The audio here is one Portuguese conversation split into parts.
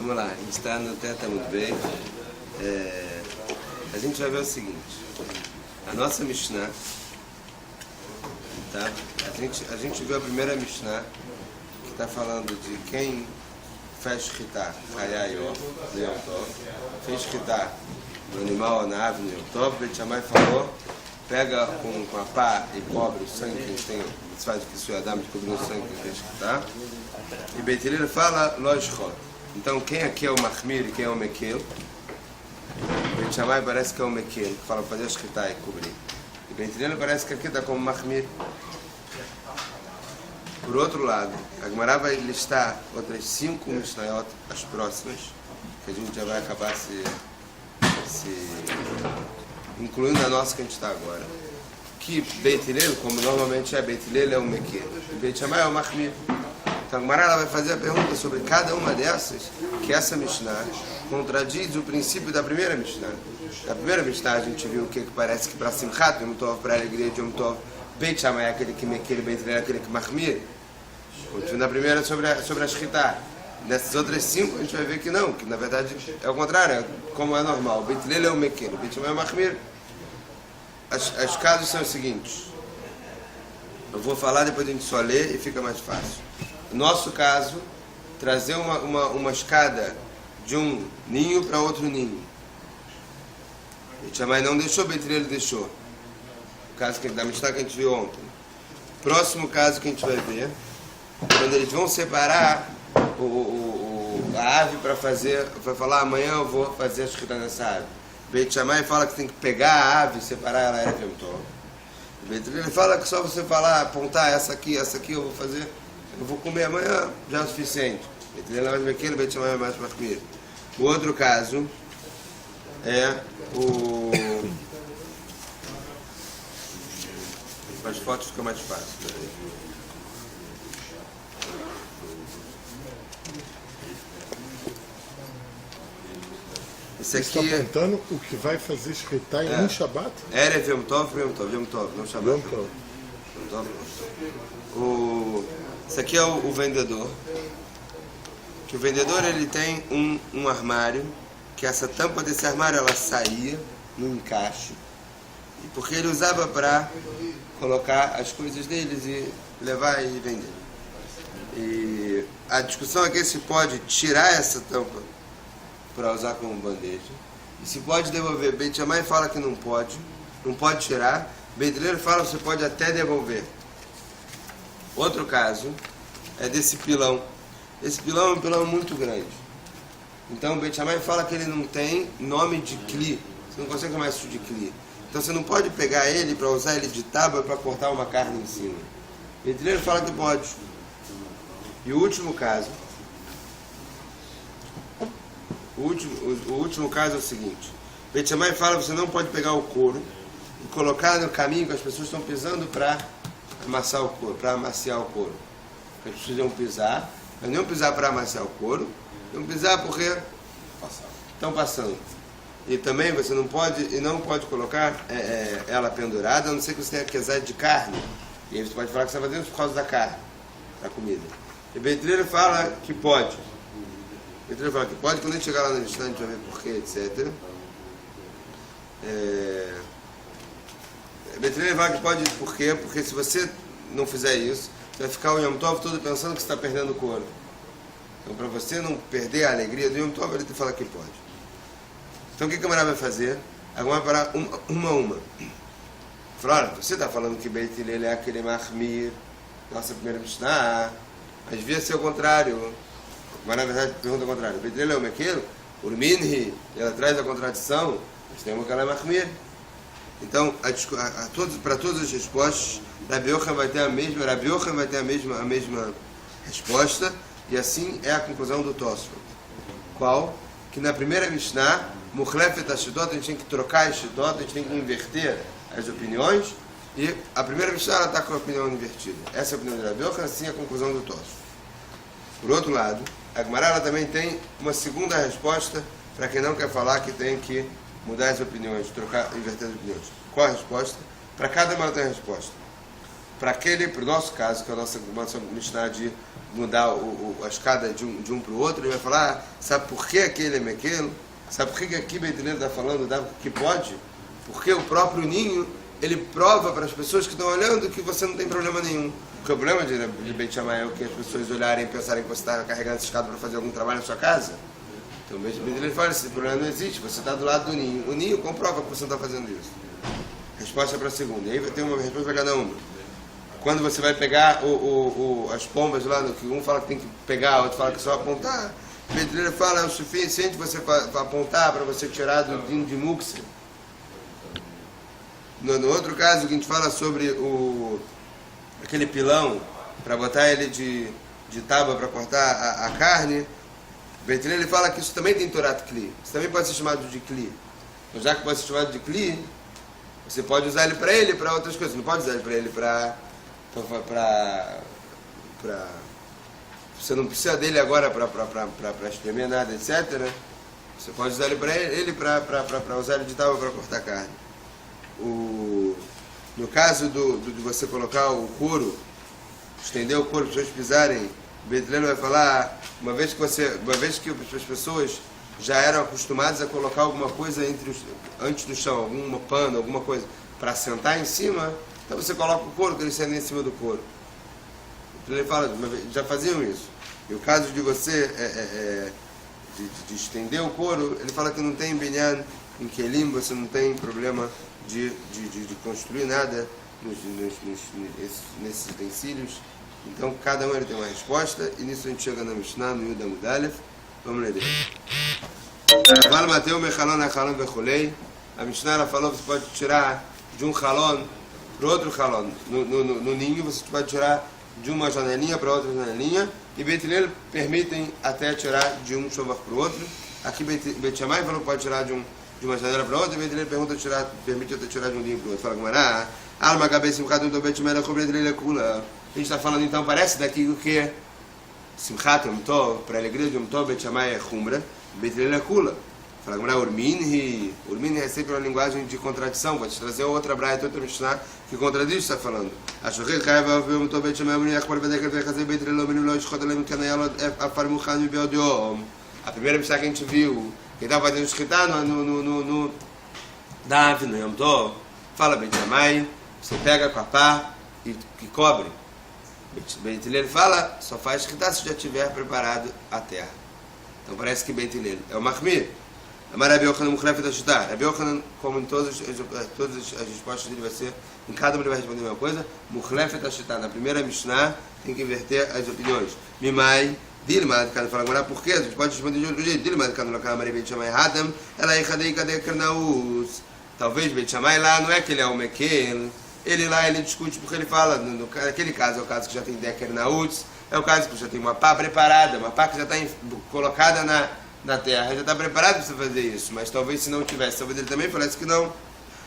Vamos lá, a gente está no Teta muito bem. A gente vai ver o seguinte: a nossa Mishnah, tá? A gente viu a primeira Mishnah que está falando de quem fez Shkita, Hayayó, Yom Tov, fez Shkita no animal, na ave, no Yom Tov. Beit Shammai falou: pega com a pá e cobre o sangue que eles têm, se faz que isso é Adam de cobrir o sangue que fez Shkita. E Beit Hillel fala: Lo Yishchot. Então, quem aqui é o Mahmir e quem é o Mekel? Beit Shammai parece que é o Mekel, que fala fazer Shkita e cobrir. E Beit Hillel parece que aqui está como Mahmir. Por outro lado, a Gemara vai listar outras 5 Mishnayot, as próximas, que a gente já vai acabar se incluindo a nossa que a gente está agora. Que Beit Hillel, como normalmente é, Beit Hillel é o Mekel, e Beit Shammai é o Mahmir. Então a Gemara vai fazer a pergunta sobre cada uma dessas, que essa Mishnah contradiz o princípio da primeira Mishnah. Na primeira Mishnah a gente viu que parece que para Simchat Yom Tov, para a alegria de Yom Tov, Beit Shammai é aquele que Mekel, Beit Hillel é aquele que Mahmir. Na primeira sobre a Shkita. Nessas outras 5 a gente vai ver que não, que na verdade é o contrário, como é normal. Beit Hillel é o Mekel, Beit Shammai é o Mahmir. Os casos são os seguintes. Eu vou falar, depois a gente só lê e fica mais fácil. No nosso caso, trazer uma escada de um ninho para outro ninho. Beit Shammai não deixou, Beit Hillel deixou. O caso da Mishnah que a gente viu ontem. Próximo caso que a gente vai ver, quando eles vão separar a ave para falar amanhã eu vou fazer a Shkita nessa ave. Beit Shammai fala que tem que pegar a ave e separar ela Erev Yom Tov. Beit Hillel fala que só você falar, apontar essa aqui eu vou fazer, eu vou comer amanhã, já é o suficiente. Beit Hillel é mais Mekel, Beit Shammai é mais Mahmir. O outro caso é as fotos ficam mais fáceis. Esse aqui está apontando o que vai fazer Shkita em um Shabbat? Erev Yom Tov, Yom Tov, não Shabbat. Yom Tov. Esse aqui é o vendedor. Que o vendedor ele tem um armário, que essa tampa desse armário ela saía no encaixe, e porque ele usava para colocar as coisas deles e levar e vender. E a discussão aqui é se pode tirar essa tampa para usar como bandeja, e se pode devolver. Beit Shammai fala que não pode tirar. Beit Hillel fala que você pode até devolver. Outro caso é desse pilão. Esse pilão é um pilão muito grande. Então Beit Shammai fala que ele não tem nome de kli. Você não consegue chamar isso de kli. Então você não pode pegar ele para usar ele de tábua para cortar uma carne em cima. Beit Hillel fala que pode. E o último caso, o último caso é o seguinte: Beit Shammai fala que você não pode pegar o couro e colocar no caminho que as pessoas estão pisando para amaciar o couro. As pessoas iam pisar, mas não iam pisar para amaciar o couro, iam pisar porque estão passando. E também você não pode colocar ela pendurada, a não ser que você tenha quesade de carne. E aí você pode falar que você está fazendo isso por causa da carne, da comida. E Beit Hillel fala que pode. Beit Hillel fala que pode, quando a gente chegar lá no instante, a gente vai ver porquê, etc. Beit Hillel fala que pode, por quê? Porque se você não fizer isso, você vai ficar o Yom Tov todo pensando que você está perdendo o couro. Então, para você não perder a alegria do Yom Tov, ele fala que pode. Então, o que a Gemara vai fazer? A Gemara vai parar uma a uma. Fala: olha, você está falando que Beit Hillel é aquele Mahmir, nossa primeira Mishnah, mas devia ser o contrário. Mas na verdade pergunta o contrário. Beit Hillel é o Mekel, Urminhi, ela traz a contradição, mas tem uma que ela é Mahmir. Então, para todas as respostas, Rabi Yochanan vai ter a mesma resposta, e assim é a conclusão do Tosfot. Qual? Que na primeira Mishnah, Muchlefet Ashidot, a gente tem que trocar Ashidot, a gente tem que inverter as opiniões, e a primeira Mishnah está com a opinião invertida. Essa é a opinião de Rabi Yochanan, assim é a conclusão do Tosfot. Por outro lado, a Gemara também tem uma segunda resposta para quem não quer falar que tem que mudar as opiniões, inverter as opiniões. Qual a resposta? Para cada uma tem a resposta. para o nosso caso, que é a nossa Mishnah de mudar a escada de um para o outro, ele vai falar, sabe por que aquele é mequelo? Sabe por que aqui Beit Hillel está falando que pode? Porque o próprio ninho, ele prova para as pessoas que estão olhando que você não tem problema nenhum. Porque o problema de Beit Shammai é que as pessoas olharem e pensarem que você está carregando essa escada para fazer algum trabalho na sua casa. Então Beit Hillel fala, esse problema não existe, você está do lado do ninho. O ninho comprova que você não está fazendo isso. Resposta para a segunda. E aí tem uma resposta para cada uma. Quando você vai pegar as pombas lá, que um fala que tem que pegar, o outro fala que só apontar, o Beit Hillel fala, é o suficiente você apontar para você tirar do ninho de mukse. No outro caso, que a gente fala sobre aquele pilão, para botar ele de tábua para cortar a carne, o Beit Hillel fala que isso também tem Torat Kli. Isso também pode ser chamado de Kli. Então, já que pode ser chamado de Kli, você pode usar ele para outras coisas. Não pode usar ele para ele você não precisa dele agora para espremer nada, etc. Você pode usar ele para usar ele de tábua para cortar carne. No caso de você colocar o couro, estender o couro para as pessoas pisarem, o Beit Hillel vai falar, uma vez que as pessoas já eram acostumadas a colocar alguma coisa antes do chão, alguma pano, alguma coisa, para sentar em cima, então você coloca o couro, que eles sentem em cima do couro. Ele fala, já faziam isso. E o caso de você de estender o couro, ele fala que não tem binyan em kelim, você não tem problema de construir nada nesses utensílios. Então cada um ele tem uma resposta, e nisso a gente chega na Mishnah, no Yud Amud Aleph. Vamos ler. Aval Mateu mechalon achalon vecholei. A Mishnah ela falou que você pode tirar de um halon para outro halon. No ninho você pode tirar de uma janelinha para outra janelinha, e Beit Hillel permitem até tirar de um shovar para o outro. Aqui Beit Shammai falou que pode tirar de uma janela para outra, e Beit Hillel permite até tirar de um ninho para o outro. Fala Gumará, alma cabeça simchat do Beit Shammai com Beit Hillel kula. A gente está falando então, parece daqui o que simchat Yom Tov, para a alegria de Yom Tov, Beit Shammai é chumra, Beit Hillel é kula. Fala Gumará, urminhi é sempre uma linguagem de contradição. Vou te trazer outra braia, outra Mishnah que contradiz o que está falando. A primeira Mishnah que a gente viu, quem estava fazendo escrita no Davi, no Yom Tov, fala Beit Shammai, você pega com a pá e cobre. Beit Hillel fala, só faz escrita se já tiver preparado a terra. Então parece que Beit Hillel é o Mahmir. Amar Rabi Yochanan Mukhlefet HaShita. Rabi Yochanan, como em todas as respostas dele vai ser, em cada uma ele vai responder a mesma coisa, Mukhlefet HaShita. Na primeira Mishnah tem que inverter as opiniões. Mimai, Dilmad, cada fala agora por quê? A gente pode responder de outro jeito. Dilmad, cada local Amar Beit Shammai Hadam, ela é Kadei Kernaus. Talvez Beit Shammai lá não é que ele é o Mekel. Ele lá ele discute porque ele fala, naquele caso é o caso que já tem Deker Nautz, é o caso que já tem uma pá preparada, uma pá que já está colocada na terra, já está preparado para você fazer isso, mas talvez se não tivesse, talvez ele também falasse que não.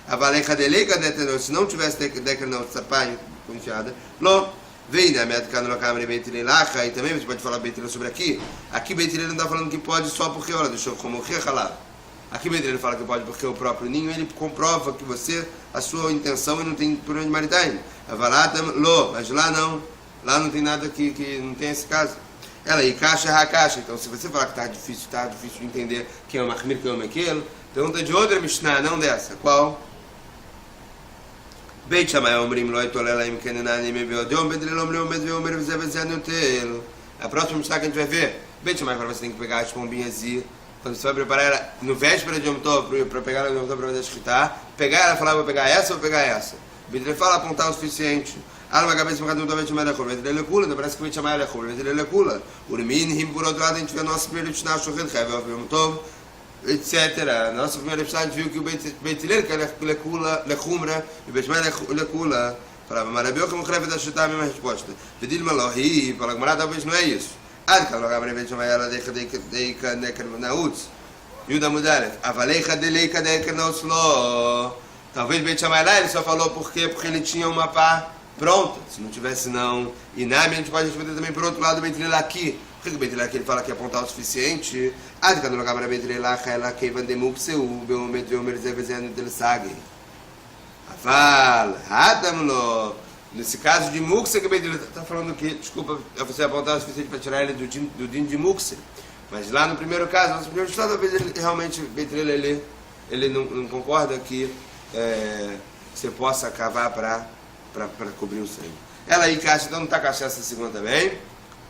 A valeca deleca se não tivesse Deker Nautz, essa pá enfiada, lo, vem na métrica no local de Beit Hillel, e também você pode falar Beit Hillel sobre aqui. Aqui Beit Hillel não está falando que pode só porque, olha, deixa eu como recalar. Aqui Beit Hillel fala que pode porque o próprio ninho ele comprova que a sua intenção e não tem problema de maritime. Avalatam lo, mas lá não tem nada que não tem esse caso. Ela e caixa é caixa. Então se você falar que está difícil de entender quem é o Mahmir, quem é o Mekel, pergunta de outra Mishnah, não dessa. Qual? Beit Shammai omrim lo etolela im kenenani mebeodom, Beit Hillel omrim mebeomer vzevezenutel. A próxima Mishnah que a gente vai ver, Beit Shammai fala que você tem que pegar as pombinhas e quando você vai preparar ela no véspera de Yom Tov, para pegar ela no Yom Tov para fazer escritar, pegar ela e falar, vou pegar essa ou vou pegar essa. Beit Hillel fala apontar o suficiente. Alma cabeça para cada Beit Shammai lechol, Beit Hillel lekula, então parece que Beit Shammai lechol, Beit Hillel lekula. Urminhim, por outro lado, a gente vê a nossa primeira Mishnah, Shochet Chayav Yom Tov, etc. Na nossa primeira Mishnah, a gente viu que o Beit Hillel que é lechumra, e o Beit Shammai lekula. Falava, Rabi Yochanan Mukhlefet HaShita, a mesma resposta. Pedilma lohi, fala Gumará, talvez não é isso. Ad kan logar Beit Shammai ela deika Deker Nautz. Yud Amud Aleph. Avaleika Deleika Deker Nautz lo. Talvez Beit Shammai lá ele só falou porque ele tinha uma pá pronta. Se não tivesse não. E Nami a gente pode responder também por outro lado Beit Hillel aqui. Por que o Beit Hillel aqui ele fala que apontar o suficiente? Ad kan logar Beit Hillel ela keivan demukseu beomet veomer zevezen del sagi. Aval Hadam lo. Nesse caso de Mukse, que ele está falando que, desculpa, você apontar o suficiente para tirar ele do din de Mukse. Mas lá no primeiro caso, no primeiro estado, talvez ele realmente, ele não concorda que você possa cavar para cobrir o sangue. Ela aí caixa, então não está caixa essa segunda também.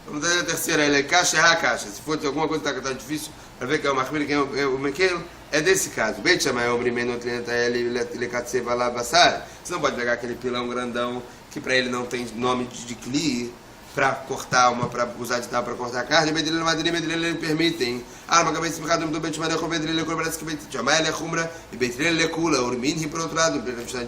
Vamos dar a terceira, ela é caixa, errar a caixa. Se for alguma coisa que está difícil, para ver que é o Machmir, quem é o Mequel, é desse caso. Beit Shammai, o primeiro cliente ele catseva lá basar. Você não pode pegar aquele pilão grandão que para ele não tem nome de cli para cortar para usar de tal para cortar a carne. Beit ele permitem. Alma cabeça pecado do Beit Shammai, Beit ele parece que Beit Shammai ele é khumra e Beit ele kula. Urmin por outro lado, Beit Shammai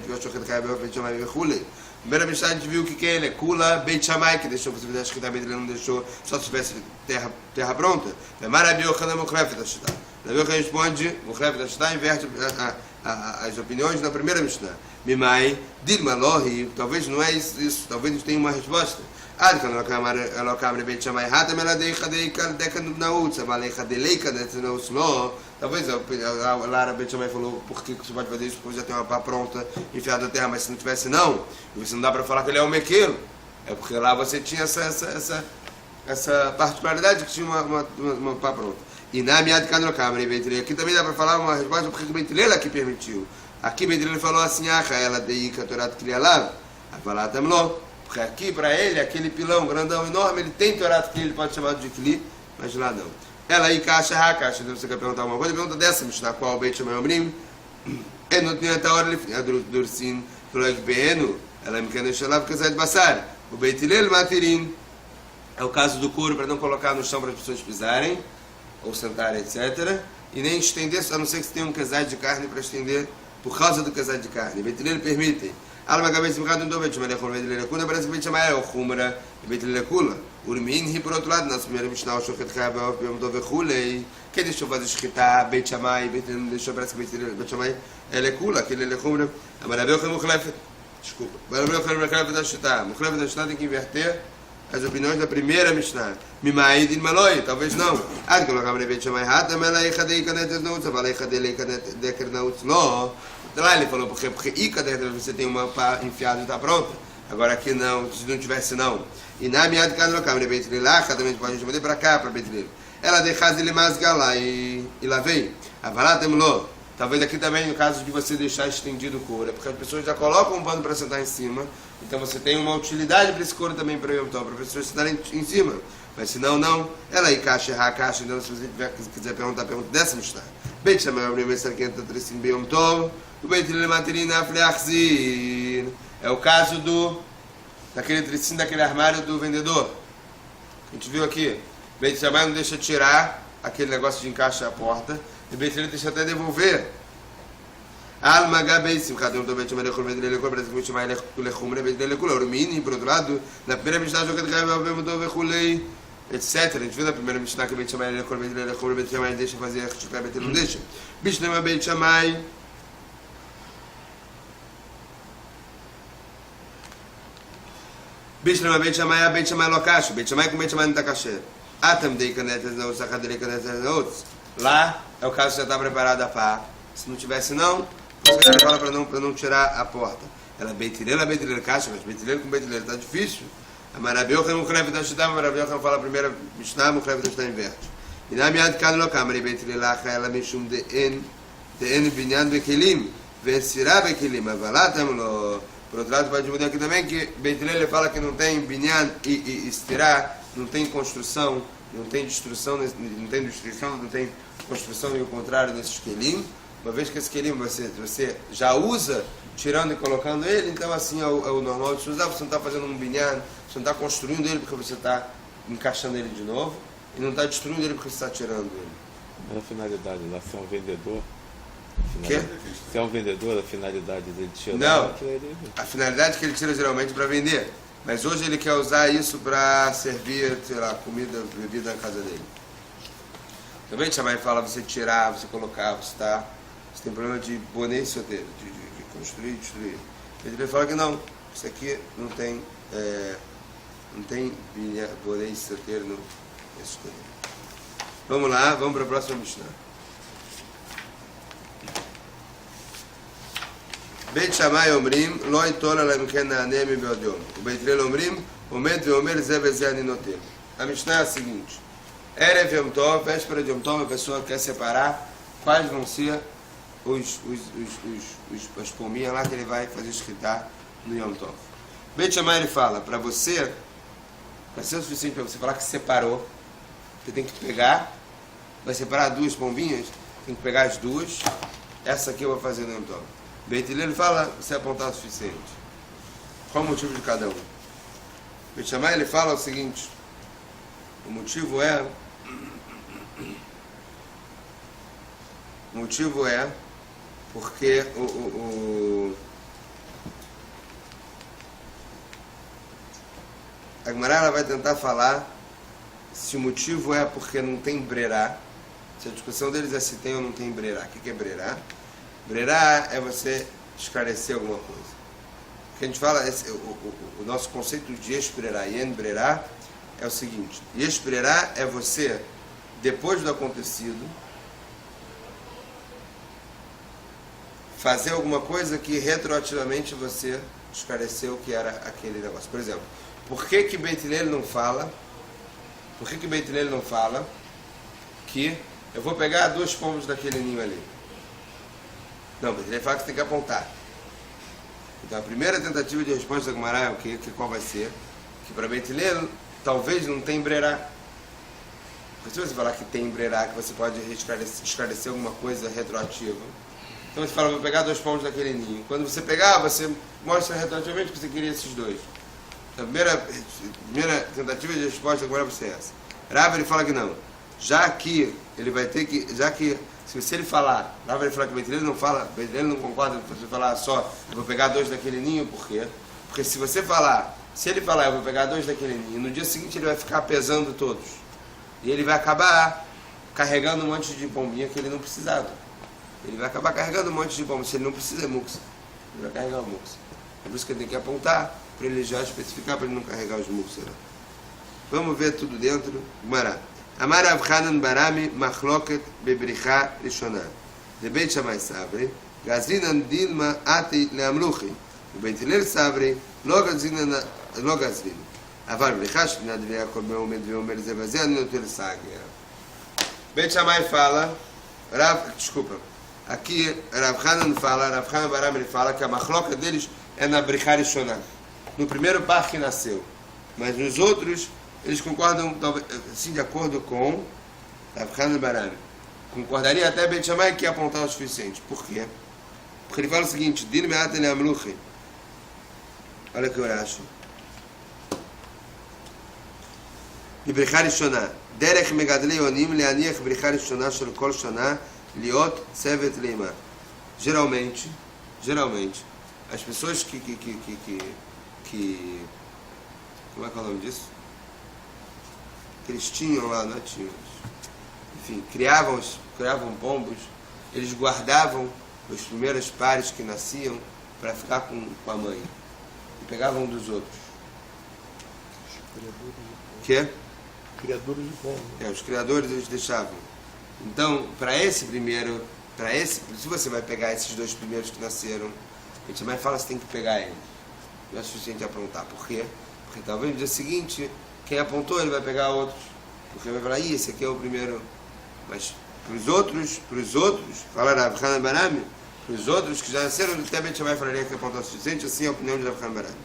Primeira vez a gente viu que ele é Kula, Beit Shammai, que deixou a possibilidade de escritar, Beit ele não deixou, só se tivesse terra pronta. Rabi Yochanan Mukhlefet HaShita. Rabi Yochanan responde, Mukhlefet HaShita inverte as opiniões na primeira Mishnah. Mimai, Dilma Lohi, talvez não é isso, talvez não tenha uma resposta. Ad kan Elokam Beit Shammai Hatam Eladeika Deka Nautz, Avaleika Deleika Netznautz Lo. Talvez a Lara Beit Shammai falou por que você pode fazer isso, porque já tem uma pá pronta enfiada na terra, mas se não tivesse não, e você não dá para falar que ele é um mequeiro, é porque lá você tinha essa particularidade que tinha uma pá pronta. E na minha de Kanokam Beit Ele, aqui também dá para falar uma resposta porque o Beit Ele aqui permitiu. Aqui Beit Ele falou assim, ela deika Torat Klialav, Avalatam Lo. Porque aqui para ele, aquele pilão grandão enorme, ele tem Torat Kli, ele pode chamar de Kli, mas lá não. Ela aí caixa, então você quer perguntar alguma coisa? Pergunta dessa, Mishnah, qual Beit Shammai Omrim? Não tinha até a hora de Dursin, Floeg Beenu, ela me quer deixar lá porque sai de Bassar. O Beit Hillel Matirin é o caso do couro para não colocar no chão para as pessoas pisarem, ou sentarem, etc. E nem estender, a não ser que você tenha um casal de carne para estender por causa do casal de carne. Beit Hillel permitem. Alma cabeça pecado no Beit Shammai Beit Hillel Kula, parece que Beit Shammai é o Khumra e Beit Hillel Kula. Urmin, por outro lado, na primeira Mishnah, o Shochet Chayav perguntou Vechulei, quem deixou fazer escrita Beit Shammai, Beit Hillel deixou, parece que Beit Shammai é Kula, aquele é Khumra. Amarabeu que Mukhlefet, desculpa, Amarabeu que Mukhlefet da Shita. Mukhlefet da Shita tem que inverter as opiniões da primeira Mishnah. Mimaid in Maloi, talvez não. Ad colocar Beit Shammai Hatam Elaika Deika Netznautz, Avaleika Deleika Dekernautz Lo. Lá ele falou, porque você tem uma pá enfiada e está pronta. Agora aqui não, se não tivesse não. E na minha de casa no câmera, Beit Hillel, também pode a gente mandar para cá, para Beit Hillel. Ela deixa ele mais lá e lá vem. Avalatemlo. Talvez aqui também, no caso de você deixar estendido o couro, porque as pessoas já colocam um pano para sentar em cima, então você tem uma utilidade para esse couro também para as pessoas sentarem em cima. Mas se não, não. Ela aí caixa, errar a caixa, então se você quiser perguntar, pergunta dessa Mishnah. Beit Shammai é o primeiro sarquento trecim bem tov. O Beit Hillel Matirina Afleachzir. É o caso daquele trecim, daquele armário do vendedor. A gente viu aqui. Beit Shammai não deixa tirar aquele negócio de encaixar a porta. E Beit Hillel deixa até devolver. Alma Gabeis, cada um do Beit Shammai Beit Hillel parece que Beit Shammai Lechumra, Beit Hillel Kula. Urmini, por outro lado, na primeira Mishnah, Joket Chayav mudou Vechulei, etc. A gente viu na primeira Mishnah que Beit Shammai Lechumra, Beit Hillel Lechumra, Beit Shammai deixa fazer, Beit Hillel não deixa. Bishnema Beit Shammai. Bishlema Beit Shammai, Beit Shammai Lokash, Beit Shammai com Beit Shammai não está kasher. Atam Deika Netznautz, Akadeleika Netznautz. Lá é o caso que já está preparada a pá. Se não tivesse não, você fala para não tirar a porta. Ela Beit Hillel caixa, mas Beit Hillel com Beit Hillel está difícil. A Marabeu que não creve da Shita, Marabeu que não fala a primeira Mishnah, não creve da Shita inverte. E na minha de cada local, Beit Hillel ela mishum de en binyan bekelim, vencirá bekelim, avalatam. Por outro lado, pode mudar aqui também que Beit Hillel fala que não tem binyan e estirá, não tem construção, não tem destruição, não tem construção e o contrário desses kelim. Uma vez que esse kelim você já usa, tirando e colocando ele, então assim é o normal de se usar. Você não está fazendo um binyan, você não está construindo ele porque você está encaixando ele de novo, e não está destruindo ele porque você está tirando ele. Mas a finalidade lá, se é um vendedor, se é um vendedor, a finalidade dele tirar... Não, a finalidade é que ele tira geralmente para vender. Mas hoje ele quer usar isso para servir, sei lá, comida, bebida na casa dele. Também Shammai fala você tirar, você colocar, você tem problema de boné solteiro, de construir e destruir. Ele fala que não, isso aqui não tem boné solteiro no escolher. Vamos lá, vamos para a próxima Mishnah. בית שמאי אומרים, לא ייטול אלא אם כן נענה מבעוד יום. ובית הלל אומרים, עומד ואומר זה וזה אני נוטל. המשנה é a seguinte: Erev Yom Tov, véspera de Yom Tov, a pessoa quer separar quais vão ser as pombinhas lá que ele vai fazer escritar no Yom Tov. Beit Shammai ele fala, para ser o suficiente para você falar que separou, você tem que pegar, vai separar duas pombinhas, tem que pegar as duas, essa aqui eu vou fazer no Yom Tov. Beit Hillel ele fala, você apontar o suficiente. Qual o motivo de cada um? Beit Shammai ele fala o seguinte: o motivo é porque a Gemara ela vai tentar falar se o motivo é porque não tem brerá. Se a discussão deles é se tem ou não tem brerá. O que é brerá? Brerá é você esclarecer alguma coisa. O que a gente fala, o nosso conceito de esperar e embrerá é o seguinte: esperar é você, depois do acontecido, fazer alguma coisa que retroativamente você esclareceu que era aquele negócio. Por exemplo, por que Beit Hillel não fala? Por que Beit Hillel não fala que eu vou pegar dois pombos daquele ninho ali? Não, Beit Hillel fala que você tem que apontar. Então a primeira tentativa de resposta da Gemara é o quê? Qual vai ser? Que para Beit Hillel talvez não tem brerá. Porque se você falar que tem brerá, que você pode esclarecer alguma coisa retroativa. Então você fala, vou pegar dois pombos daquele ninho. Quando você pegar, você mostra retroativamente que você queria esses dois. Então, a primeira tentativa de resposta agora vai ser essa. Rav ele fala que não. Já que ele vai ter que... Já que, se ele falar... Rav ele fala que Beit Hillel não fala... Beit Hillel não concorda com você falar só, eu vou pegar dois daquele ninho, por quê? Porque se você falar... Se ele falar, eu vou pegar dois daquele ninho, no dia seguinte ele vai ficar pesando todos. E ele vai acabar carregando um monte de pombinha que ele não precisava. Ele vai acabar carregando um monte de pombinha. Se ele não precisa, é muxa. Ele vai carregar o muxa. É por isso que ele tem que apontar, para ele já especificar, para ele não carregar os muxa. Vamos ver tudo dentro. Gemara. Amar Rav Hanan Barami Machloket Bebricha Rishonah. De Beit Shammai Sabri, Gazrinan Dilma Ati Leamluchi. De Beit Hillel Sabri, לא גזרין, אבל בריחה שפנה דברי הכל מעומד ואומר זה וזה, אני נוטה לסגר. Beit Shammai fala, aqui Rav Hanan fala, Rav Hanan Baram ele fala que a machloca deles é na Brichá Rishonah, no primeiro par que nasceu. Mas nos outros, eles concordam, talvez, assim, de acordo com Rav Hanan Baram. Concordaria até Beit Shammai que ia apontar o suficiente. Por quê? Porque ele fala o seguinte: Din me'at le'amluchi. Olha o que eu acho. בבריחה ראשונה, דרך מגדלי יונים להניח בריחה ראשונה של כל שנה להיות צוות לימה. Geralmente, as pessoas que como é que é o nome disso? Que eles tinham lá, não tinham. Enfim, criavam pombos, eles guardavam os primeiros pares que nasciam para ficar com a mãe. E pegavam um dos outros. Que? Criadores de pombo. Os criadores eles deixavam. Então, se você vai pegar esses dois primeiros que nasceram, a gente mais fala que você tem que pegar eles. Não é suficiente apontar. Por quê? Porque talvez no dia seguinte, quem apontou ele vai pegar outros. Porque vai falar, esse aqui é o primeiro. Mas para os outros, fala Rav Hanan Barami, para os outros que já nasceram, até Beit Shammai falaria que apontar o suficiente, assim é a opinião de Rav Hanan Barami.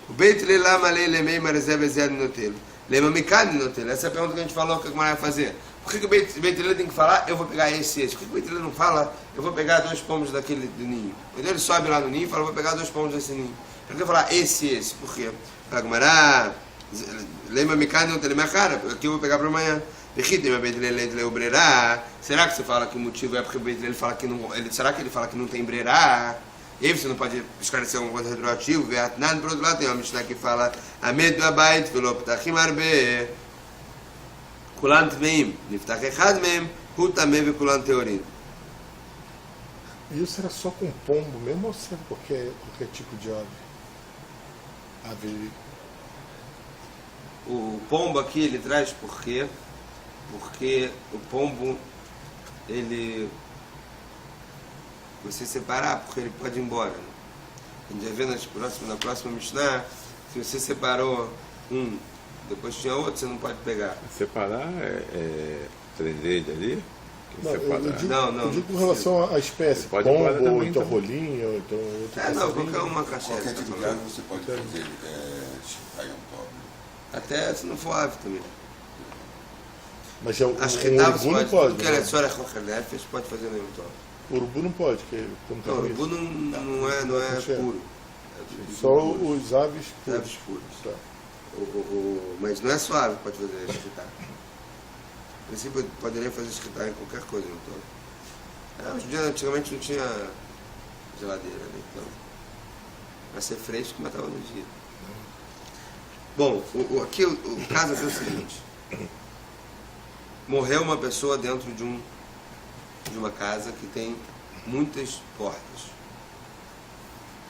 O Beit Hillel lama lei lemei marzé bezé notelo. Lema mikad notelo. Essa é a pergunta que a gente falou que a Gemara vai fazer. Por que o Beit Hillel tem que falar, eu vou pegar esse? Por que o Beit Hillel não fala, eu vou pegar dois pombos daquele do ninho? Então ele sobe lá no ninho e fala, eu vou pegar dois pombos desse ninho. Por que falar esse? Por quê? A Gemara, lema mikad notelo, aqui eu vou pegar para amanhã. Será que você fala que o motivo é porque o Beit Hillel fala que não... Será que ele fala que não tem brerá? E aí você não pode esclarecer alguma coisa retroativa? Veatnan, por outro lado, tem uma Mishnah que fala Amed b'abait v'lo p'tachim arbe kulan tmeim niftach echad meim hu tameh v'kulan teorim. Isso era só com pombo mesmo ou serve qualquer tipo de ave? Ave... O pombo aqui ele traz por quê? Porque o pombo ele você separar, porque ele pode ir embora. Né? A gente vai ver na próxima Mishnah, se você separou um, depois tinha outro, você não pode pegar. Separar prender ele ali? Não, Separar. eu digo com relação à espécie, Pode ir embora pombo, ou também, então então. rolinho, ou então outro Não, passarinho. qualquer uma caixinha. Qualquer tipo de ave você pode fazer aí um top. Até se não for ave também. Mas o Acho que urubu não pode, porque ele é né? só nefesh, pode fazer no Yom Tov. O urubu não pode, porque como Não, o tem urubu não é puro. É só os aves puros. aves puras. Tá. Mas não é só ave que pode fazer escritar. Em princípio, poderia fazer escritar em qualquer coisa no Tov. Hoje em dia, antigamente não tinha geladeira, né? Então, vai ser fresco, mas estava no dia. Bom, aqui o caso é o seguinte. Morreu uma pessoa dentro de uma casa que tem muitas portas.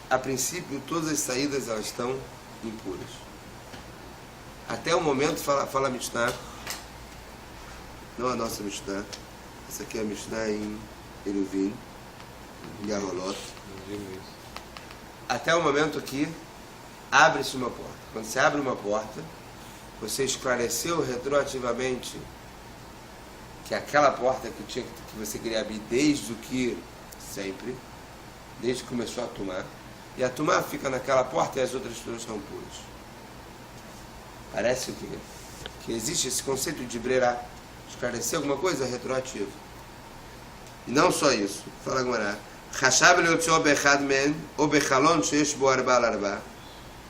A princípio, todas as saídas elas estão impuras. Até o momento, fala a Mishnah, não a nossa Mishnah, essa aqui é a Mishnah em Eruvin, em Yaholot. Até o momento que abre-se uma porta. Quando você abre uma porta, você esclareceu retroativamente que aquela porta que você queria abrir desde o que sempre, desde que começou a tomar, e a tomar fica naquela porta e as outras todas são puras. Parece que existe esse conceito de brerá, esclarecer alguma coisa retroativo. E não só isso, fala agora, חשב להוציאו באחד מהן, או בחלון שיש בו 4 על 4,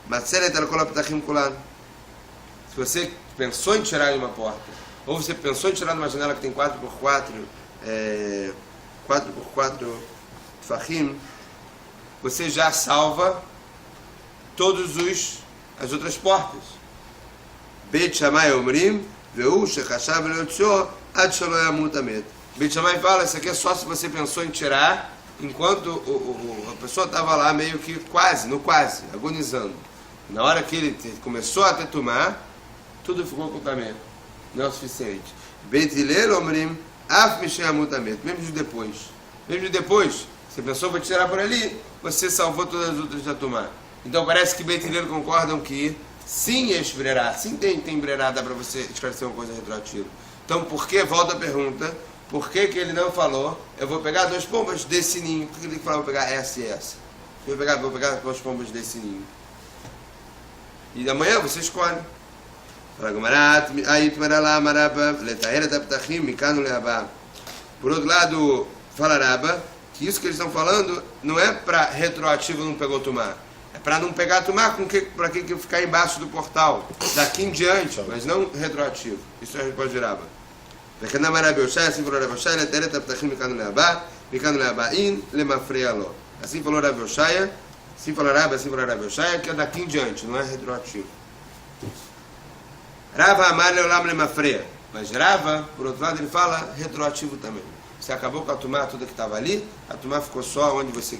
מצלת על כל הפתחים כולן. Se você pensou em tirar de uma porta, ou você pensou em tirar de uma janela que tem 4x4, 4x4 tfachim, você já salva todas as outras portas. Beit Shammai omrim, ve'u shechashav le'otzio, ad shelo yamut hamet. Beit Shammai fala, isso aqui é só se você pensou em tirar, enquanto a pessoa estava lá meio que quase, agonizando. Na hora que ele começou a tetumar, tudo ficou com tamento. Não é o suficiente. Beit Hillel omrim, af mishei yamut hamet. Mesmo depois, você pensou, vou tirar por ali, você salvou todas as outras da tomar. Então parece que Beit Hillel concordam que sim, sim tem brerá, dá para você esclarecer uma coisa retroativa. Então por que, volta a pergunta, por que ele não falou, eu vou pegar 2 pombas desse ninho? Por que ele falou, vou pegar essa e essa? Vou pegar 2 pombas desse ninho. E amanhã você escolhe. Por outro lado, fala Raba, que isso que eles estão falando não é para retroativo não pegou tomar. É para não pegar tomar para que ficar embaixo do portal. Daqui em diante, mas não retroativo. Isso é a resposta de Raba. Assim falou Rav Yoshaya, assim falou Rav Yoshaya, que é daqui em diante, não é retroativo. Rava amar leolam lemafreia. Mas Rava, por outro lado, ele fala retroativo também. Você acabou com a tumá toda que estava ali, a tumá ficou só onde você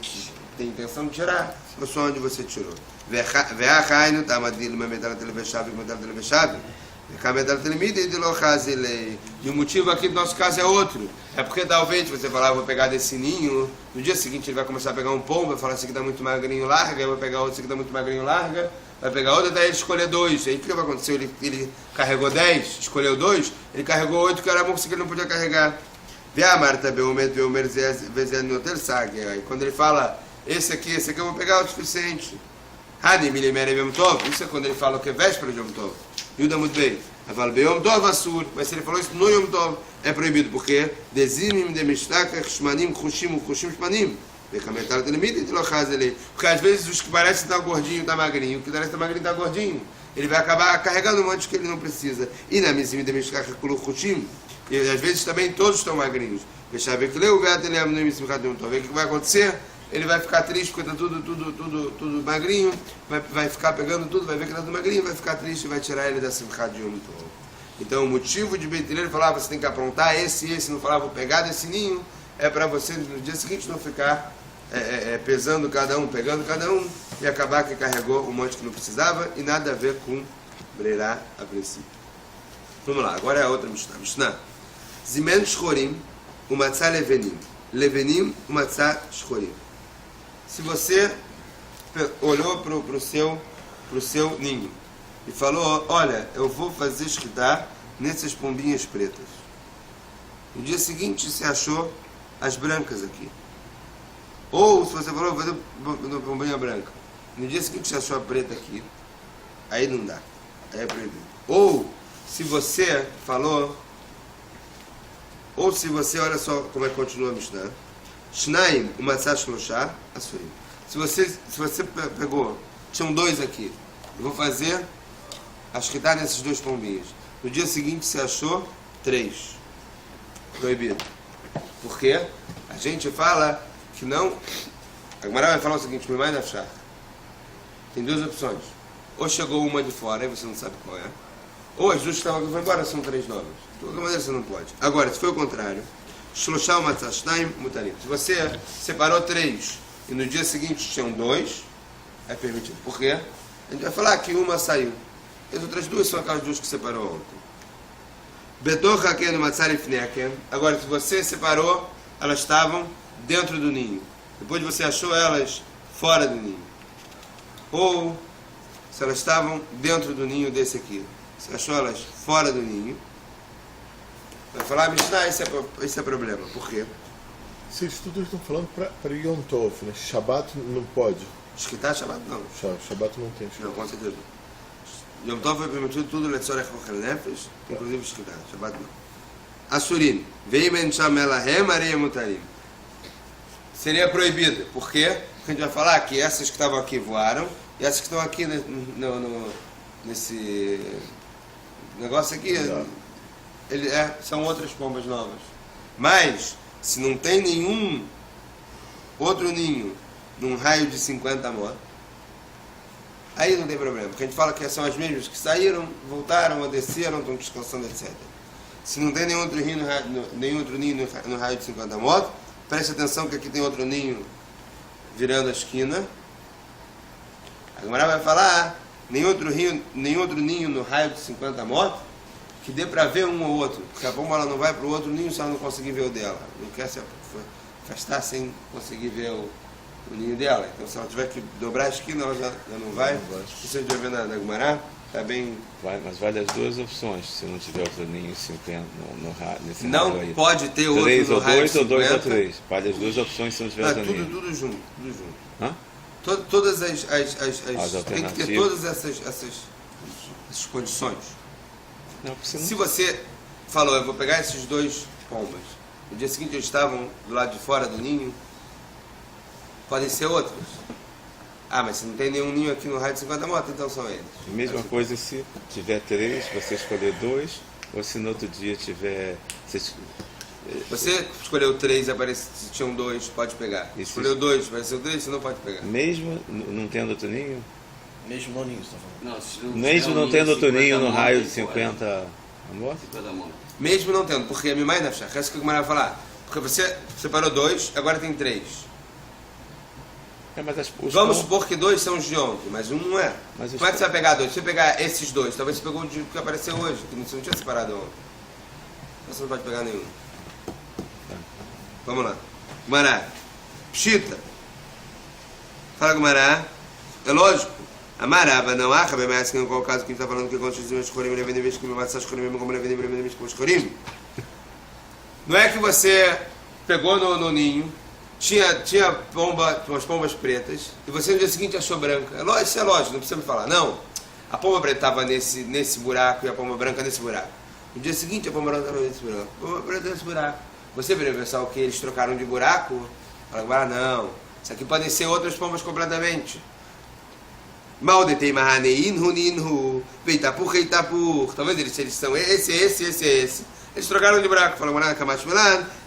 tem intenção de tirar, ficou só onde você tirou. E o motivo aqui do nosso caso é outro. É porque talvez você falar, vou pegar desse ninho, no dia seguinte ele vai começar a pegar um pombo, vai falar, esse aqui dá muito magrinho, larga, eu vou pegar outro, esse aqui dá muito magrinho, larga, vai pegar outro, até ele escolher 2. Aí o que vai acontecer? Ele carregou 10, escolheu 2, ele carregou 8, que era bom que ele não podia carregar. Aí quando ele fala, esse aqui eu vou pegar o suficiente. Isso é quando ele fala o que é véspera de Yom Tov. Yuda muito bem. Mas se ele falou isso no Yom Tov, é proibido, porque porque às vezes os que parecem estar gordinho está magrinho, o que parece estar magrinho está gordinho. Ele vai acabar carregando um monte que ele não precisa. E na mizim de e às vezes também todos estão magrinhos. O que vai acontecer? Ele vai ficar triste porque está tudo magrinho, vai ficar pegando tudo, vai ver que está tudo magrinho, vai ficar triste e vai tirar ele da simchat de Yom Tov. Então o motivo de Beit Hillel falar, você tem que aprontar esse, não falar, vou pegar desse ninho, é para você no dia seguinte não ficar pesando cada um, pegando cada um, e acabar que carregou um monte que não precisava, e nada a ver com brerá a princípio. Vamos lá, agora é a outra Mishnah. Zimen shchorim umatzah levenim. levenim umatzah shchorim. Se você olhou para o seu ninho e falou, olha, eu vou fazer shkita nessas pombinhas pretas. No dia seguinte você achou as brancas aqui. Ou se você falou, vou fazer uma pombinha branca. No dia seguinte você achou a preta aqui. Aí não dá. Aí é proibido. Ou se você falou, olha só como é que continua a Mishnah. Shnaim, umatzah shloshah, asurim. Se você pegou, tinham 2 aqui. Eu vou fazer a shkita nesses 2 pombinhos. No dia seguinte você achou 3. Proibido. Por quê? A gente fala que não. A Gemara vai falar o seguinte, Mimai Nafshah. Tem 2 opções. Ou chegou uma de fora e você não sabe qual é. Ou as 2 que estavam aqui vão embora, são 3 novas. De qualquer maneira você não pode. Agora, se foi o contrário, Shloshah umatzah shnaim mutarim. Se você separou 3 e no dia seguinte tinham 2, é permitido. Por quê? A gente vai falar que uma saiu. As outras 2 são aquelas 2 que separou ontem. Betor haken umatzah lifnekem. Agora, se você separou, elas estavam dentro do ninho. Depois você achou elas fora do ninho. Ou se elas estavam dentro do ninho desse aqui. Você achou elas fora do ninho. Vai falar, Mishnah, esse é problema. Por quê? Vocês tudo estão falando para Yom Tov, né? Shabbat não pode. Shkita, Shabbat não. Shabbat não tem. Não, com certeza não. Yom Tov foi permitido tudo, Letzorech Ochel Nefesh, inclusive Shkita. Shabbat não. Asurim. Veimen Shamelahem Arei Mutarim. Seria proibido. Por quê? Porque a gente vai falar que essas que estavam aqui voaram e essas que estão aqui nesse negócio aqui são outras pombas novas. Mas, se não tem nenhum outro ninho num raio de 50 amot, aí não tem problema. Porque a gente fala que são as mesmas que saíram, voltaram ou desceram, estão descansando, etc. Se não tem nenhum outro ninho no raio de 50 amot, preste atenção que aqui tem outro ninho virando a esquina. A Gemara vai falar, nenhum outro ninho no raio de 50 amot, que dê para ver um ou outro. Porque a pomba ela não vai para o outro ninho se ela não conseguir ver o dela. Não quer se afastar sem conseguir ver o ninho dela. Então se ela tiver que dobrar a esquina, ela já não vai. Isso a gente vai ver na Gemara. Tá bem. Mas vale as 2 opções, se não tiver outro ninho 50 nesse não raio aí. Pode ter outro 3 no ou raio 2 de 50. ou 2 ou 3. Vale as 2 opções se não tiver outro ninho. Tudo junto. Hã? Todas as tem que ter todas essas condições. Não, Se você falou, eu vou pegar esses 2 pombas, no dia seguinte eles estavam do lado de fora do ninho, podem ser outros. Ah, mas se não tem nenhum ninho aqui no raio de 50 motos, então são eles. Mesma coisa se tiver 3, você escolher 2, ou se no outro dia tiver... Você escolheu 3 e se tinham 2, pode pegar. Escolheu 2, apareceu 3, você não pode pegar. Mesmo não tendo outro ninho? Mesmo no ninho, você está falando? Mesmo não tendo outro ninho no raio de 50 amot? Mesmo não tendo, porque a Mimai Nafshah, é isso que o Gemara vai falar. Porque você separou 2, agora tem 3. Vamos supor que 2 são os de ontem, mas um não é. Como é que você vai pegar 2? Se você pegar esses 2, talvez você pegou o que apareceu hoje, que você não tinha separado ontem. Então você não pode pegar nenhum. Vamos lá. Gumará. Pshita. Fala, Gumará. É lógico. Amaraba não há, cabe mais que não qual o caso que a gente está falando que quando os escorim ele vem vez que me mata escorim mesmo como ele vem como escorim. Não é que você pegou no ninho, tinha umas pombas pretas e você no dia seguinte achou branca. Isso é lógico, não precisa me falar. Não. A pomba preta estava nesse buraco e a pomba branca nesse buraco. No dia seguinte a pomba branca estava nesse buraco. A pomba preta nesse buraco. Você veio pensar o que eles trocaram de buraco? Fala, não. Isso aqui podem ser outras pombas completamente. Maldetei mahaneinhu ninhu, veitapur reitapur. Talvez eles são esse. Eles trocaram de buraco. Fala,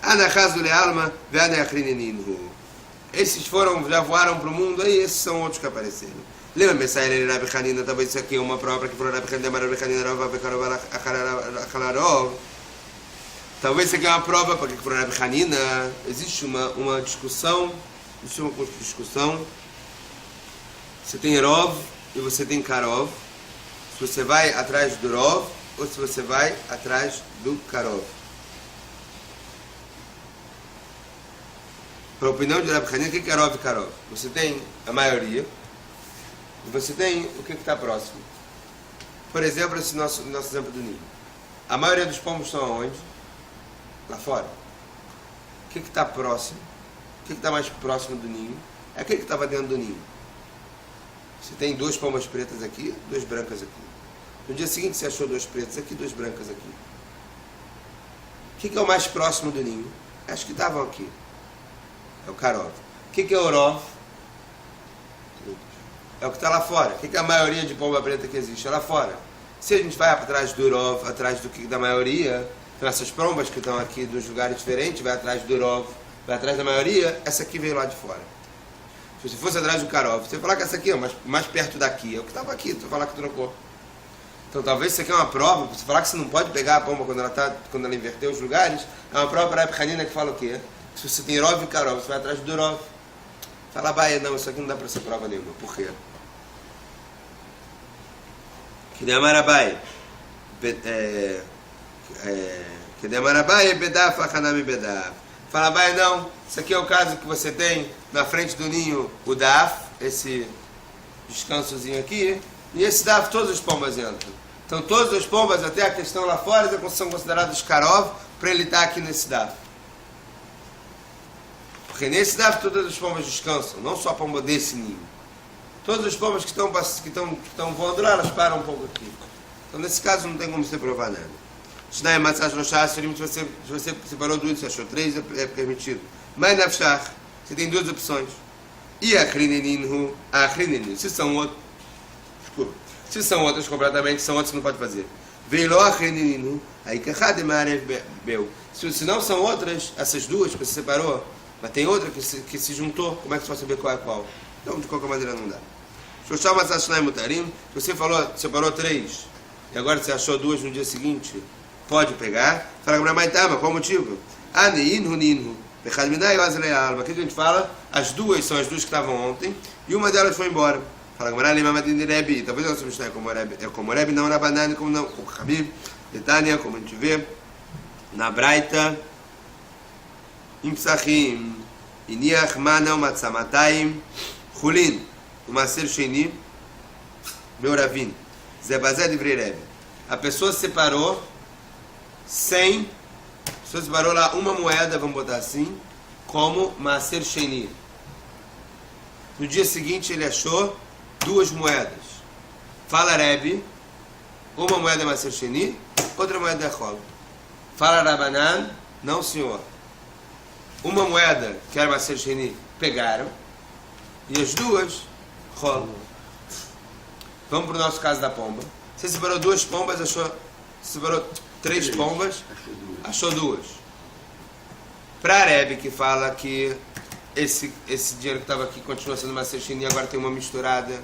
anachazu lealma, veaneachrininhu. Esses já voaram para o mundo, aí esses são outros que apareceram. Lembra, Messaíra e Rabi Hanina, talvez isso aqui é uma prova para que for Rabi Hanina, Rabi Hanina, Rabi talvez isso aqui é uma prova para que for Rabi Hanina. Existe uma discussão, Você tem Rov e você tem Karov. Se você vai atrás do Rov ou se você vai atrás do Karov. para a opinião de Reb Hanina, o que é Rov e Karov? Você tem a maioria, e você tem o que está próximo. Por exemplo, esse nosso exemplo do ninho. A maioria dos pombos estão aonde? Lá fora. O que está próximo? O que está mais próximo do ninho? É aquele que estava dentro do ninho. Você tem 2 pombas pretas aqui, 2 brancas aqui. No dia seguinte você achou 2 pretas aqui, 2 brancas aqui. O que é o mais próximo do ninho? Acho que estavam aqui. É o Karov. O que é o Rov? É o que está lá fora. O que é a maioria de pomba preta que existe? É lá fora. Se a gente vai atrás do Rov, atrás do que da maioria, então essas pombas que estão aqui dos lugares diferentes, vai atrás do Rov, vai atrás da maioria, essa aqui veio lá de fora. Se você fosse atrás do Karov, você falar que essa aqui é mais perto daqui, é o que estava aqui, você falar que trocou. Então talvez isso aqui é uma prova, você falar que você não pode pegar a pomba quando ela inverteu os lugares, é uma prova para a Reb Hanina que fala o quê? Se você tem Rov e Karov, você vai atrás do Rov. Fala, Baia, não, isso aqui não dá para ser prova nenhuma. Por quê? Que nem a Marabai. Que nem a Marabai, Bedaf, Achanami Bedaf. Fala, Baia, não, isso aqui é o caso que você tem na frente do ninho, o Daf, esse descansozinho aqui, e esse Daf, todas as pombas entram. Então todas as pombas, até a questão lá fora, são consideradas Karov, para ele estar aqui nesse Daf. Porque nesse Daf todas as pombas descansam, não só a pomba desse ninho. Todas as pombas que estão voando lá, elas param um pouco aqui. Então nesse caso não tem como você provar nada. Se você separou 2, você achou 3, é permitido. Mas Nafshach, você tem 2 opções. E a Chrinininu, se são outros, desculpa, se são outras completamente, são outros que não pode fazer. Veio a Chrinininu, aí que se não são outras, essas 2 que você separou, mas tem outra que se juntou, como é que você vai saber qual é qual? Então de qualquer maneira não dá. Se você separou 3 e agora você achou 2 no dia seguinte, pode pegar. Fala com a mãe, tá, mas qual o motivo? O que a gente fala? As 2 são as 2 que estavam ontem e uma delas foi embora. Fala com a Rebi, talvez ela se misture como Rebi, não na banana, como não, como Habib, Netânia, como a gente vê na Braita, em Psachim, Iniach Manam Matzamatai, Chulin, o Maser Sheni, meu Ravin, Zebazé de Vrei. A pessoa separou 100, a pessoa separou lá uma moeda, vamos botar assim, como Maser Sheni. No dia seguinte ele achou 2 moedas. Fala Rebbe, uma moeda é Maser Sheni, outra moeda é Chol. Fala Rabanan, não senhor. Uma moeda, que era Maser Sheni, pegaram, e as 2, Chol. Vamos para o nosso caso da pomba. Você separou 2 pombas, separou 3 pombas, achou 2. Para a Rebbe, que fala que esse dinheiro que estava aqui continua sendo uma Maser e agora tem uma misturada,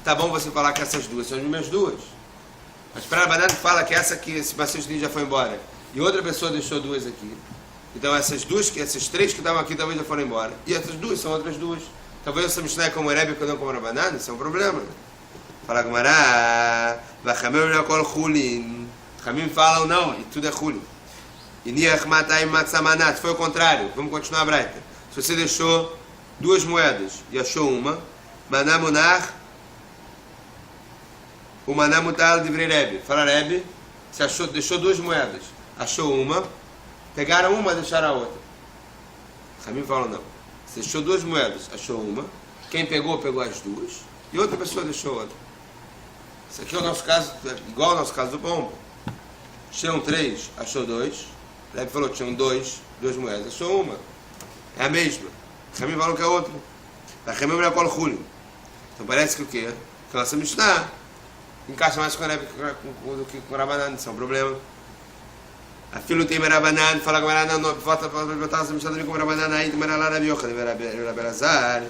tá bom você falar que essas 2 são as minhas 2. Mas para a Banana fala que essa aqui, esse Maser já foi embora, e outra pessoa deixou 2 aqui. Então essas 3 que estavam aqui talvez já foram embora. E essas 2 são outras 2. Talvez você misture como Rebbe e não como a Banana, isso é um problema. Fala Gumará, Vachamim não col Chulin. Chamim falam não, e tudo é Chulin. E Niach Matai Matzamanat, foi o contrário. Vamos continuar a Braita. Se você deixou 2 moedas e achou uma, Manamunar, o Manamutal de Rebbe. Fala Rebbe, você deixou 2 moedas, achou uma, pegaram uma, deixaram a outra. Chamim falam não. Você deixou 2 moedas, achou uma, quem pegou as 2, e outra pessoa deixou outra. Isso aqui é o nosso caso, igual ao nosso caso do pombo. Tinham 3, achou 2. O Rebbe falou que tinham 2 moedas, achou uma. É a mesma. Chamim falou que é outra. Chamim não é col Chulin. Então parece que o quê? Que a nossa Mishnah encaixa mais com a Rebbe do que com o Rabanan, isso é um problema. A filho tem Rabanan, fala com o Rabanan, não falta botar essa Mishnah também com o Rabanan, aí tem Rabi Yochanan, Rabi Elazar.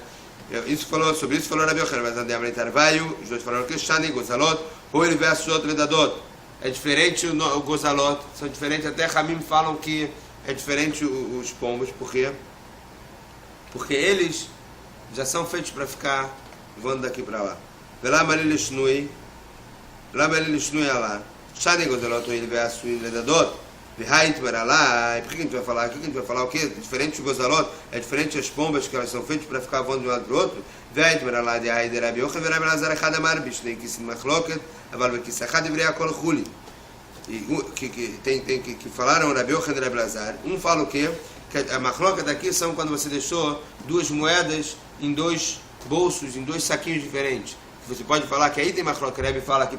Sobre isso falou Rabi Yochanan, mas de Amrei Tarvaio, os 2 falaram que Shani, Gozalot, ou ele versus outro Vedadot. É diferente o Gozalot, são diferentes, até Chamim falam que é diferente os pombos, por quê? Porque eles já são feitos para ficar voando daqui para lá. Velama ele shnui lá. Shani Gozalot, ou ele versus Vedadot. lá, e por que a gente vai falar? O que a gente vai falar? O quê? É diferente o gozalot, é diferente as pombas que elas são feitas para ficar voando de um lado para o outro. Lá de Raid Rabi Yochanan, Rabi Elazar Echad Amar Bishnei Kisin Machloket, Aval Bekis Echad Ivrei Akol Chuli. Que falaram Rabi Yochanan e Rabi Elazar. Um fala o quê? Que a machloket aqui são quando você deixou duas moedas em dois bolsos, em dois saquinhos diferentes. Você pode falar que aí tem machloket. Rabi fala que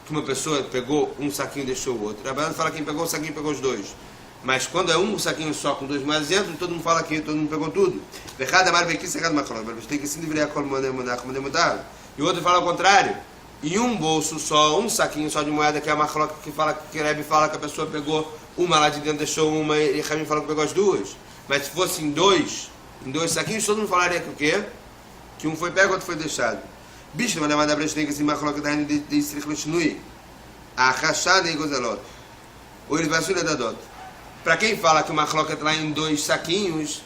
uma pessoa pegou um saquinho e deixou o outro. Rabi fala que quem pegou o saquinho pegou os dois. Mas quando é um saquinho só com duas moedas dentro, todo mundo fala que todo mundo pegou tudo. E o outro fala o contrário. Em um bolso só, um saquinho só de moeda, que é a machloket que fala que Rabi fala que a pessoa pegou uma lá de dentro, deixou uma, e Rabi fala que pegou as duas. Mas se fosse em dois saquinhos, todo mundo falaria que o quê? Que um foi pego, outro foi deixado. Bicho, mas a brecha tem que se machloket de Srich Leshnui. A rachada e gozalot. O Ilvassura da Dot. Para quem fala que o machloket lá em dois saquinhos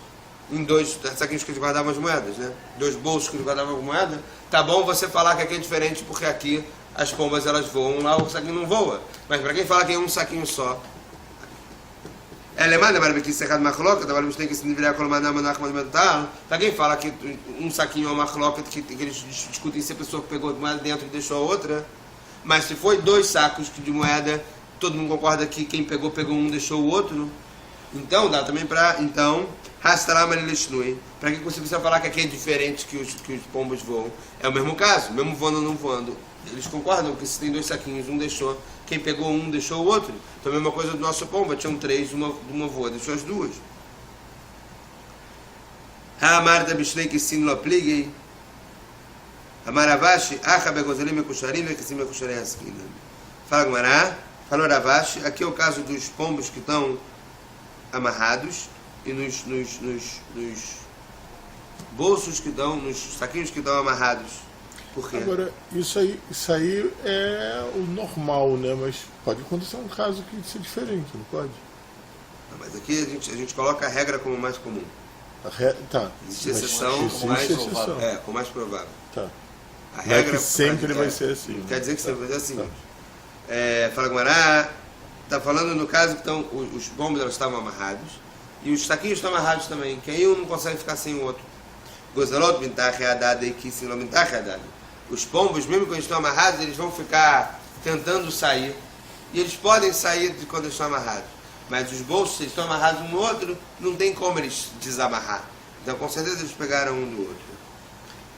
que guardavam as moedas, né? Dois bolsos que guardavam as moedas, tá bom você falar que aqui é diferente, porque aqui as pombas elas voam, lá o saquinho não voa. Mas para quem fala que é um saquinho só, para quem fala que um saquinho é uma machloket, que eles discutem se a pessoa pegou moeda dentro e deixou a outra, mas se foi dois sacos de moeda, todo mundo concorda que quem pegou um, deixou o outro. Então dá também para para que você precisa falar que aqui é diferente, que os pombos voam. É o mesmo caso, mesmo voando ou não voando. Eles concordam que se tem dois saquinhos, um deixou, quem pegou um deixou o outro. Então a mesma coisa do nosso pomba, tinham três, uma voa, deixou as duas. Ha'amarta bishnei kisin lo pligei. Amaravashi, acha begozelim mekusharim vekisim mekusharei askina. Fala Gumará, falou Ravashi, aqui é o caso dos pombos que estão amarrados e nos bolsos que estão, nos saquinhos que estão amarrados. Por quê? Agora, isso aí é o normal, né? Mas pode acontecer um caso que isso é diferente, não pode? Mas aqui a gente coloca a regra como mais comum. Tá. Existe exceção com mais provável. Tá. A regra sempre vai ser assim. Não quer dizer que sempre vai ser assim. Tá. Fala Gumará, está falando no caso que estão, os pombos elas estavam amarrados e os saquinhos estão amarrados também, que aí um não consegue ficar sem o outro. Gozalot bintach adada e kisilo bintach adada. Os pombos, mesmo quando estão amarrados, eles vão ficar tentando sair. E eles podem sair de quando eles estão amarrados. Mas os bolsos, se eles estão amarrados um no outro, não tem como eles desamarrar. Então, com certeza, eles pegaram um do outro.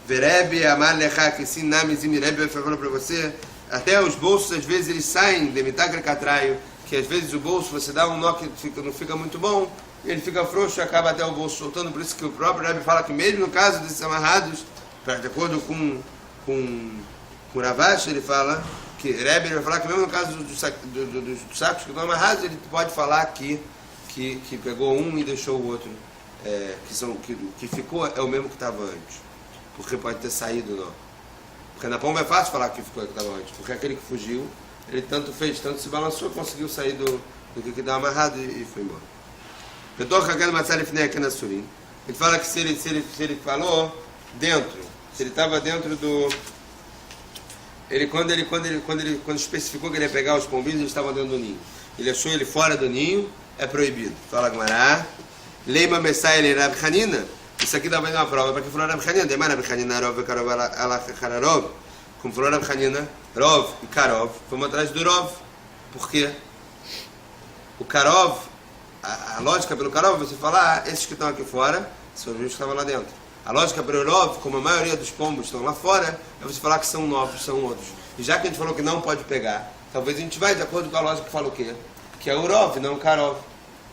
Verebe, amar lecha, que sim, namizim, irebe, vai falar para você. Até os bolsos, às vezes, eles saem de mitagre catraio, que às vezes o bolso, você dá um nó que não fica muito bom, ele fica frouxo e acaba até o bolso soltando. Por isso que o próprio Rebbe fala que mesmo no caso desses amarrados, de acordo com Ravashi, ele fala que Rebbe vai falar que mesmo no caso dos sacos que estão amarrados, ele pode falar que pegou um e deixou o outro, que ficou é o mesmo que estava antes, porque pode ter saído não. Porque na pomba é fácil falar que ficou o que estava antes, porque aquele que fugiu, ele tanto se balançou, conseguiu sair do que estava amarrado e foi embora. Ele fala que se ele falou dentro, se ele estava dentro do... Quando especificou que ele ia pegar os pombinhos, eles estavam dentro do ninho. Ele achou ele fora do ninho, é proibido. Fala Gumará, Leima Messai ele Rabi Hanina. Isso aqui dá mais uma prova. Para que falou Rabi Hanina? Demar Rabi Hanina, Rov e Karov Alarov. Como falou Rabi Hanina, Rov e Karov. Vamos atrás do Rov. Por quê? O Karov, a lógica pelo Karov, você fala, esses que estão aqui fora, são os que estavam lá dentro. A lógica pelo Rov, como a maioria dos pombos estão lá fora, é você falar que são novos, são outros. E já que a gente falou que não pode pegar, talvez a gente vai de acordo com a lógica que fala o quê? Que é o Rov, não o Karov.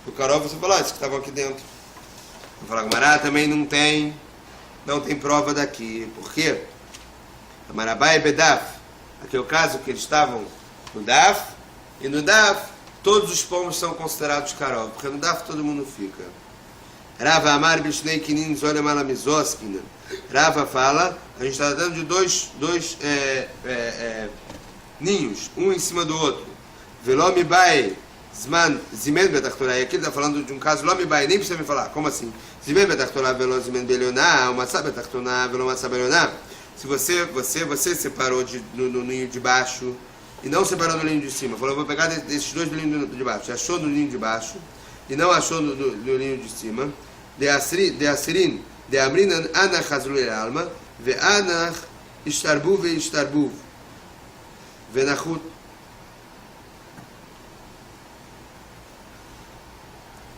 O Karov você fala, esses que estavam aqui dentro. Vou falar que o Mará também não tem prova daqui. Por quê? A Marabá é Bedaf. Aqui é o caso que eles estavam no Daf, e no Daf todos os pombos são considerados Karov, porque no Daf todo mundo fica. Rava Amar Bishnei Kinin Zolem Alamizoskina. Rava fala, a gente está dando de dois ninhos, um em cima do outro. Velomi Bai Zman Zimen Betachtorah. Aqui ele está falando de um caso Lomi Bai, nem precisa me falar, como assim? Zimen Betachtorah Velo Zimen Belioná, Matzah Betachtorah Velo Matzah Belioná. Se você separou no ninho de baixo e não separou do ninho de cima. Falou, vou pegar desses dois do ninho de baixo. Achou no ninho de baixo e não achou do ninho de cima. De Asirin, de Amrinan, Anach Hazrul Alma, Ve Anach Ishtarbuv Ve Ishtarbuv, Ve Nachut.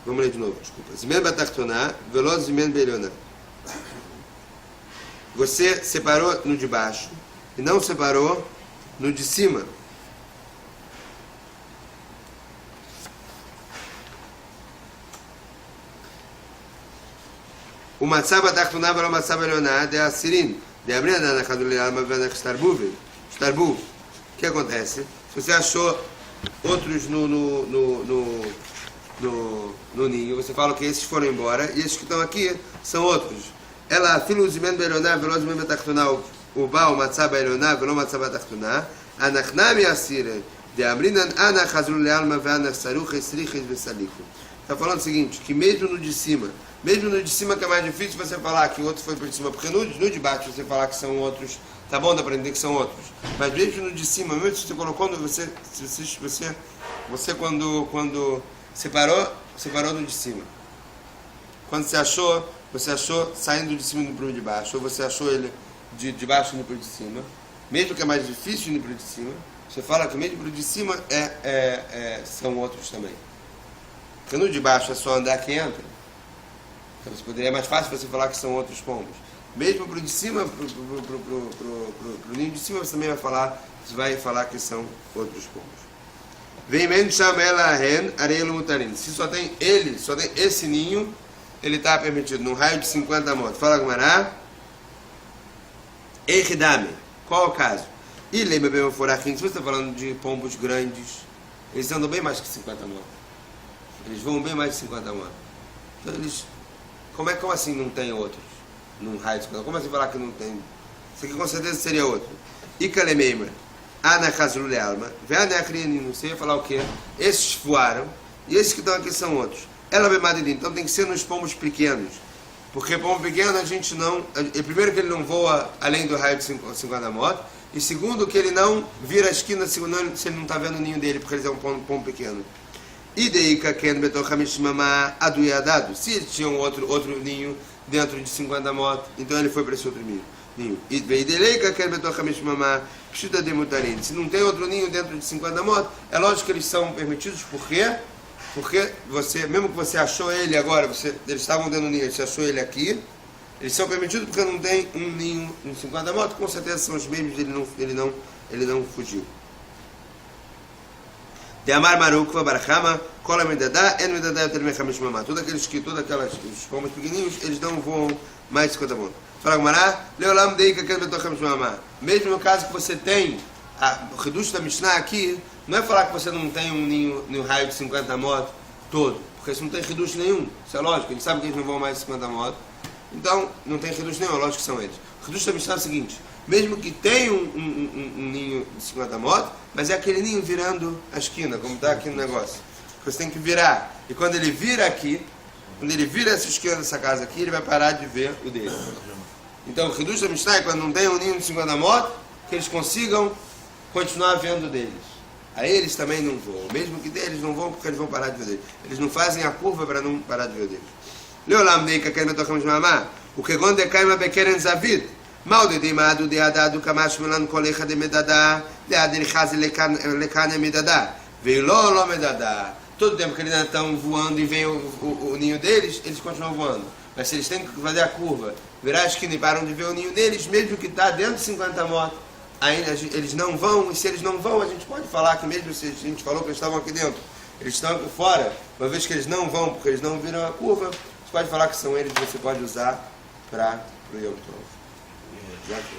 Vamos ler de novo, desculpa. Zimen Batachtoná, Velo Zimen Belioná. Você separou no de baixo e não separou no de cima. O Matzah Batachtoná Velo Matzah Belioná de Asirin, de Amrinan, Anach Hazrul Alma, Ve Anach Ishtarbuv. O que acontece? Se você achou outros no ninho, você fala que esses foram embora e esses que estão aqui são outros. Ela filuzimen beloná velozimen betachtoná o baal matzah beloná velo matzah betachtoná anachnami asire de amrinan anach hazrul lealma veanach saruch esriches vesalichu. Está falando o seguinte, que mesmo no de cima que é mais difícil você falar que o outro foi por cima, porque no de baixo você falar que são outros, tá bom, dá para entender que são outros, mas mesmo no de cima, mesmo se você colocou, você quando separou no de cima. Quando você achou saindo de cima indo para o de baixo, ou você achou ele de baixo indo para o de cima, mesmo que é mais difícil indo para o de cima, você fala que mesmo para o de cima são outros também. Porque no de baixo é só andar que entra. Então é mais fácil você falar que são outros pombos. Mesmo para o de cima, pro ninho de cima, você também vai falar que são outros pombos. Vem men chamela hen arelo mutarin. Se só tem esse ninho, ele está permitido num raio de 50 motos. Fala Gumará. Eichidame. Qual é o caso? E lembra bem o forachim. Se você está falando de pombos grandes, eles andam bem mais que 50 motos. Eles voam bem mais de 50 motos. Então eles, como assim não tem outros num raio de 50? Como assim falar que não tem? Isso aqui com certeza seria outro. Ikalemeimra. Anachazrul Alma, você ia falar o quê? Esses voaram e esses que estão aqui são outros. Ela é madrinha, então tem que ser nos pombos pequenos, porque pombo pequeno a gente não. Primeiro, que ele não voa além do raio de 50 motos, e segundo, que ele não vira a esquina se ele não está vendo o ninho dele, porque ele é um pombo pequeno. E daí, se ele tinha um outro ninho dentro de 50 motos, então ele foi para esse outro ninho. Se não tem outro ninho dentro de 50 motos, é lógico que eles são permitidos, por quê? Porque você, mesmo que você achou ele agora, eles estavam dentro do ninho, você achou ele aqui, eles são permitidos porque não tem um ninho em 50 motos, com certeza são os mesmos, ele não fugiu. De Amar Marukva Barachama, Kola Medadá, En Medadá Yotermechamish Mamá. Todos os pombos pequenininhos, eles não voam mais de 50 motos. Fala Gumará, Leolam Deika Ken Betochamish Mamá. Mesmo no caso que você tem o reduto da Mishnah aqui, não é falar que você não tem um ninho no raio de 50 motos todo, porque você não tem reduto nenhum. Isso é lógico, eles sabem que eles não vão mais de 50 motos. Então, não tem reduto nenhum, é lógico que são eles. O reduto da Mishnah é o seguinte, mesmo que tenha um ninho de 50 motos, mas é aquele ninho virando a esquina, como está aqui no negócio. Você tem que virar. E quando ele vira aqui, quando ele vira essa esquina dessa casa aqui, ele vai parar de ver o dele. Então, o reduto da Mishnah é quando não tem um ninho de 50 motos, que eles consigam continuar vendo deles. Aí eles também não voam. Mesmo que eles não vão, porque eles vão parar de ver deles. Eles não fazem a curva para não parar de ver deles. Leolam Deika Ken Betochamish Mamá, o que quando decaima Bekeren Zavid. Mal de demado de adado kamash melan kolecha de medadá, de adirchazi lekane medadá, veio lo medadá. Todo tempo que eles ainda estão voando e vem o ninho deles, eles continuam voando. Mas se eles têm que fazer a curva, virar a esquina e param de ver o ninho deles, mesmo que está dentro de 50 motos, ainda eles não vão, e se eles não vão, a gente pode falar que mesmo se a gente falou que eles estavam aqui dentro, eles estão aqui fora, uma vez que eles não vão, porque eles não viram a curva, você pode falar que são eles que você pode usar para o Yom Tov. Já que